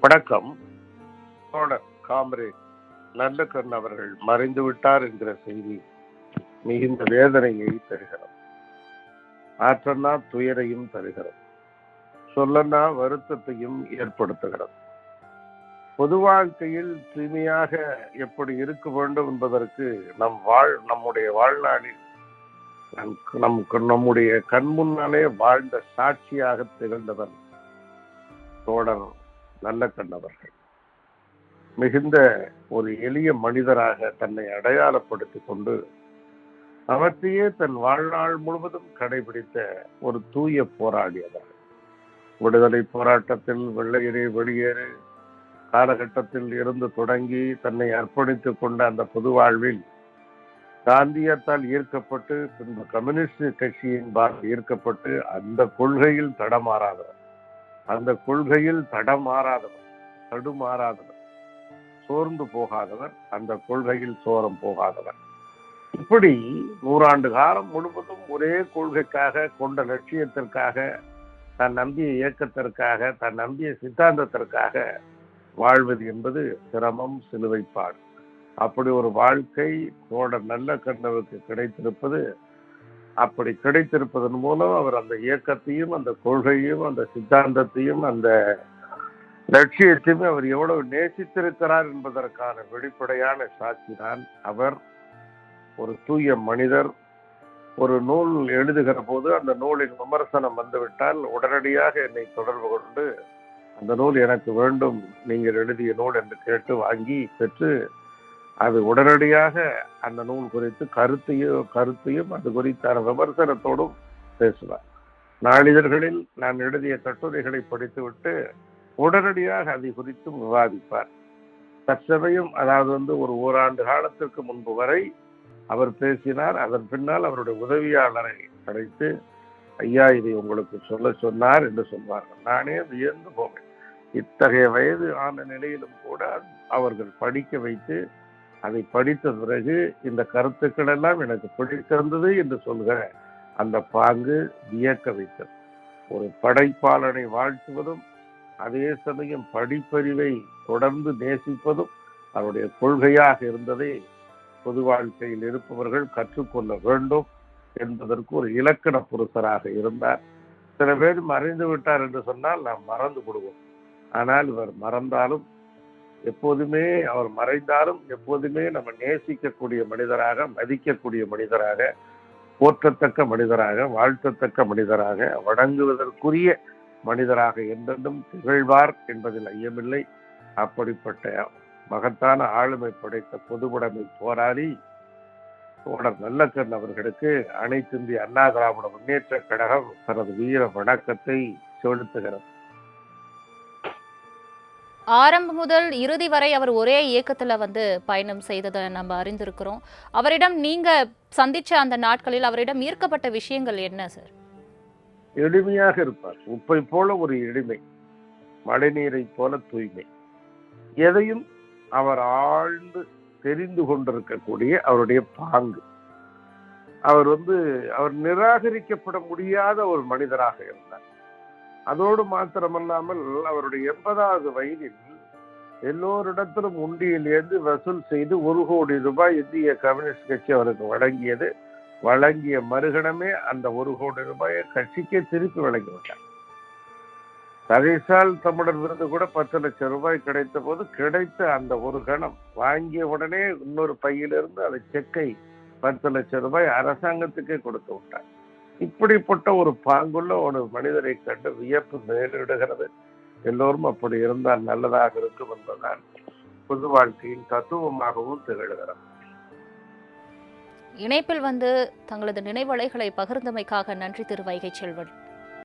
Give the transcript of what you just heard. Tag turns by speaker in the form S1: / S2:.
S1: வணக்கம். தோழர் காம்ரேட் நல்லக்கண் அவர்கள் மறைந்து விட்டார் என்கிற செய்தி மிகுந்த வேதனையை தருகிறது. ஆற்றன்னா துயரையும் தருகிறது. சொல்லன்னா வருத்தத்தையும் ஏற்படுத்துகிறது. பொது வாழ்க்கையில் தூய்மையாக எப்படி இருக்க வேண்டும் என்பதற்கு நம்முடைய வாழ்நாளில் நம்முடைய கண் முன்னாலே வாழ்ந்த சாட்சியாக திகழ்ந்தவர் தோழர் நல்லக்கண் அவர்கள். மிகுந்த ஒரு எளிய மனிதராக தன்னை அடையாளப்படுத்திக் கொண்டு அவற்றையே தன் வாழ்நாள் முழுவதும் கடைபிடித்த ஒரு தூய போராடியவர். விடுதலை போராட்டத்தில் வெள்ளையரே வெளியேறு காலகட்டத்தில் இருந்து தொடங்கி தன்னை அர்ப்பணித்துக் கொண்ட அந்த பொது வாழ்வில் காந்தியத்தால் ஈர்க்கப்பட்டு பின்பு கம்யூனிஸ்ட் கட்சியின் ஈர்க்கப்பட்டு அந்த கொள்கையில் தடுமாறாதவர், சோர்ந்து போகாதவர், அந்த கொள்கையில் சோரம் போகாதவர். இப்படி 100 ஆண்டு காலம் முழுவதும் ஒரே கொள்கைக்காக கொண்ட லட்சியத்திற்காக, தன் நம்பிய இயக்கத்திற்காக, தன் நம்பிய சித்தாந்தத்திற்காக வாழ்வது என்பது சிரமம், சிலுவைப்பாடு. அப்படி ஒரு வாழ்க்கை தோழர் நல்லக்கண்ணுவுக்கு கிடைத்திருப்பதன் மூலம் அவர் அந்த இயக்கத்தையும், அந்த கொள்கையும், அந்த சித்தாந்தத்தையும், அந்த லட்சியத்தையும் அவர் எவ்வளவு நேசித்திருக்கிறார் என்பதற்கான வெளிப்படையான சாட்சி தான் அவர். ஒரு தூய மனிதர். ஒரு நூல் எழுதுகிற போது அந்த நூலின் விமர்சனம் வந்துவிட்டால் உடனடியாக என்னை தொடர்பு கொண்டு அந்த நூல் எனக்கு வேண்டும், நீங்கள் எழுதிய நூல் என்று கேட்டு வாங்கி பெற்று அது உடனடியாக அந்த நூல் குறித்து கருத்தையும் அது குறித்தான விமர்சனத்தோடும் பேசுவார். நாளிதழ்களில் நான் எழுதிய கட்டுரைகளை படித்துவிட்டு உடனடியாக அதை குறித்தும் விவாதிப்பார். தற்சமயம் அதாவது ஒரு ஓராண்டு காலத்திற்கு முன்பு வரை அவர் பேசினார். அதன் பின்னால் அவருடைய உதவியாளரை அழைத்து, ஐயா இதை உங்களுக்கு சொன்னார் என்று சொல்வார்கள். நானே வியந்து போவேன். இத்தகைய வயது ஆன நிலையிலும் கூட அவர்கள் படிக்க வைத்து அதை படித்த பிறகு இந்த கருத்துக்கள் எல்லாம் எனக்கு பிடித்திருந்தது என்று சொல்கிற அந்த பாங்கு வியக்க வைத்தது. ஒரு படைப்பாளனை வாழ்த்துவதும் அதே சமயம் படிப்பறிவை தொடர்ந்து நேசிப்பதும் அவருடைய கொள்கையாக இருந்ததை பொது வாழ்க்கையில் இருப்பவர்கள் கற்றுக்கொள்ள வேண்டும் என்பதற்கு ஒரு இலக்கண புருஷராக இருந்தார். சில பேர் மறைந்து விட்டார் என்று சொன்னால் நாம் மறந்து விடுவோம். ஆனால் இவர் மறைந்தாலும் அவர் மறைந்தாலும் எப்போதுமே நம்ம நேசிக்கக்கூடிய மனிதராக, மதிக்கக்கூடிய மனிதராக, போற்றத்தக்க மனிதராக, வாழ்த்தத்தக்க மனிதராக, வணங்குவதற்குரிய மனிதராக என்றென்றும் திகழ்வார் என்பதில் ஐயமில்லை. அப்படிப்பட்ட மகத்தான ஆளுமை படைத்த பொதுவுடைமை போராளி தோழர் நல்லக்கண் அவர்களுக்கு அனைத்து இந்திய அண்ணா திராவிட முன்னேற்ற கழகம் தனது வீர வணக்கத்தை செலுத்துகிறது.
S2: ஆரம்பம் முதல் இறுதி வரை அவர் ஒரே இயக்கத்துல பயணம் செய்ததை நம்ம அறிந்திருக்கிறோம். அவரிடம் நீங்க சந்திச்ச அந்த நாட்களில் அவரிடம் ஈர்க்கப்பட்ட விஷயங்கள் என்ன சார்?
S1: எளிமையாக இருப்பார். உப்பை போல ஒரு எளிமை, மழைநீரை போல தூய்மை. எதையும் அவர் ஆழ்ந்து தெரிந்து கொண்டிருக்கக்கூடிய அவருடைய பாங்கு. அவர் நிராகரிக்கப்பட முடியாத ஒரு மனிதராக இருந்தார். அதோடு மாத்திரமல்லாமல் அவருடைய 80வது வயதில் எல்லோரிடத்திலும் உண்டியிலிருந்து வசூல் செய்து 1 கோடி ரூபாய் இந்திய கம்யூனிஸ்ட் கட்சி அவருக்கு வழங்கிய மறுகணமே அந்த 1 கோடி ரூபாயை கட்சிக்கே திருப்பி வழங்கிவிட்டார். தகைசால் தமிழர் விருது கூட 10 லட்சம் ரூபாய் கிடைத்த போது கிடைத்த அந்த ஒரு கணம் வாங்கிய உடனே இன்னொரு பையிலிருந்து அந்த செக்கை 10 லட்சம் ரூபாய் அரசாங்கத்துக்கே கொடுத்து விட்டார். இப்படிப்பட்ட ஒரு பாங்குள்ள ஒரு மனிதரை கண்டு வியப்பு நேரிடுகிறது. எல்லோரும் அப்படி இருந்தால் நல்லதாக இருக்கும் என்பதால் பொது வாழ்க்கையின் தத்துவமாகவும் திகழ்கிறது.
S2: இணைப்பில் தங்களது நினைவலைகளை பகிர்ந்தமைக்காக நன்றி திரு வைகை செல்வன்.